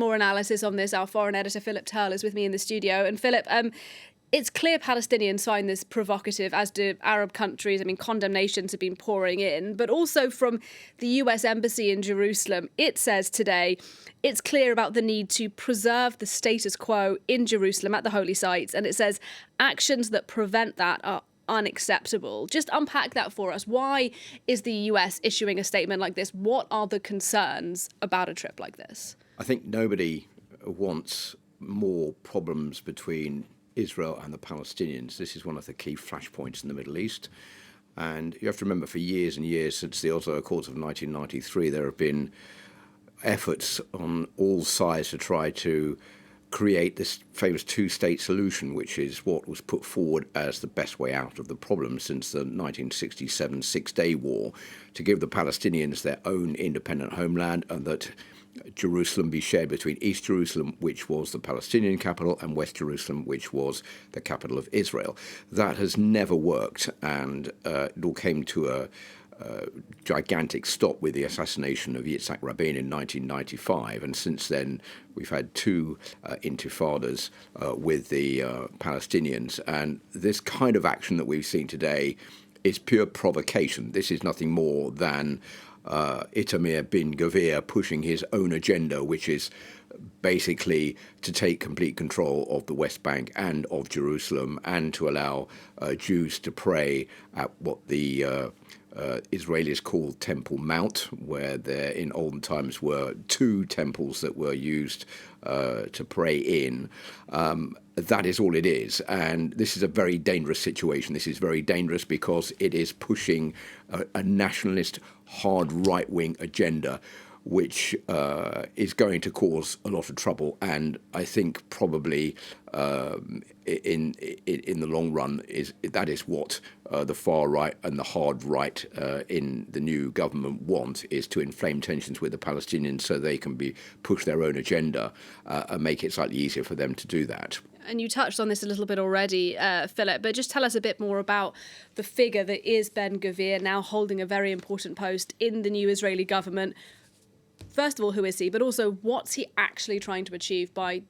more analysis on this. Our foreign editor, Philip Turl, is with me in the studio. And Philip, it's clear Palestinians find this provocative, as do Arab countries. I mean, condemnations have been pouring in. But also from the US Embassy in Jerusalem, it says today it's clear about the need to preserve the status quo in Jerusalem at the holy sites. And it says actions that prevent that are unacceptable. Just unpack that for us. Why is the US issuing a statement like this? What are the concerns about a trip like this? I think nobody wants more problems between Israel and the Palestinians. This is one of the key flashpoints in the Middle East. And you have to remember, for years and years, since the Oslo Accords of 1993, there have been efforts on all sides to try to create this famous two-state solution, which is what was put forward as the best way out of the problem since the 1967 Six-Day War, to give the Palestinians their own independent homeland, and that Jerusalem be shared between East Jerusalem, which was the Palestinian capital, and West Jerusalem, which was the capital of Israel. That has never worked, and it all came to a gigantic stop with the assassination of Yitzhak Rabin in 1995, and since then we've had two intifadas with the Palestinians, and this kind of action that we've seen today is pure provocation. This is nothing more than Itamar Ben-Gvir pushing his own agenda, which is basically to take complete control of the West Bank and of Jerusalem, and to allow Jews to pray at what the Israelis call Temple Mount, where there in olden times were two temples that were used to pray in. That is all it is. And this is a very dangerous situation. This is very dangerous because it is pushing a nationalist, hard right-wing agenda, which is going to cause a lot of trouble, and I think probably in the long run that is what the far right and the hard right in the new government want, is to inflame tensions with the Palestinians so they can push their own agenda and make it slightly easier for them to do that. And you touched on this a little bit already, Philip, but just tell us a bit more about the figure that is Ben-Gvir, now holding a very important post in the new Israeli government. First of all, who is he? But also, what's he actually trying to achieve by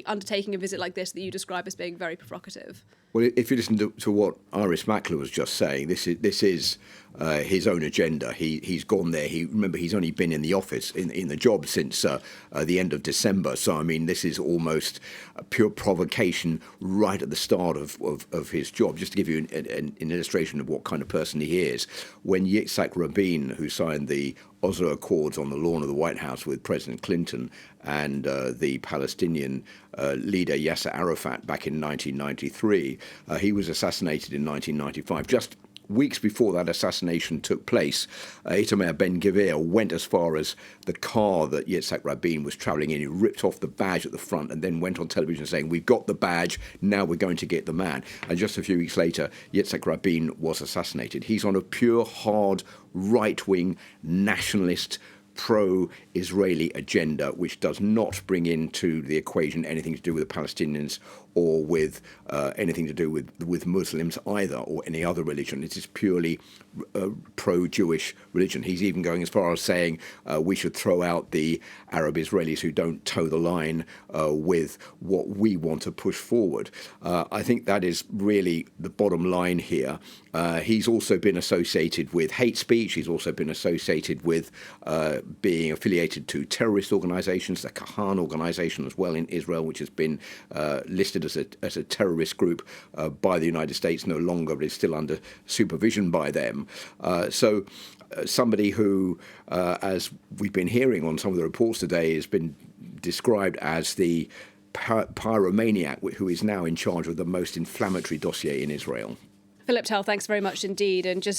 undertaking a visit like this that you describe as being very provocative? Well, if you listen to what Iris Makler was just saying, this is his own agenda. He's gone there. Remember, he's only been in the office, in the job, since the end of December. So, I mean, this is almost a pure provocation right at the start of his job. Just to give you an illustration of what kind of person he is, when Yitzhak Rabin, who signed the Oslo Accords on the lawn of the White House with President Clinton and the Palestinian leader Yasser Arafat back in 1993, he was assassinated in 1995. Just weeks before that assassination took place, Itamar Ben-Gvir went as far as the car that Yitzhak Rabin was travelling in. He ripped off the badge at the front and then went on television saying, "We've got the badge, now we're going to get the man." And just a few weeks later, Yitzhak Rabin was assassinated. He's on a pure, hard, right-wing, nationalist, pro-Israeli agenda, which does not bring into the equation anything to do with the Palestinians or with anything to do with Muslims either, or any other religion. It is purely pro-Jewish religion. He's even going as far as saying we should throw out the Arab Israelis who don't toe the line with what we want to push forward. I think that is really the bottom line here. He's also been associated with hate speech. He's also been associated with being affiliated to terrorist organizations, the Kahan organization as well in Israel, which has been listed as a terrorist group by the United States no longer, but is still under supervision by them. So somebody who, as we've been hearing on some of the reports today, has been described as the pyromaniac who is now in charge of the most inflammatory dossier in Israel. Philip Turl, thanks very much indeed. And just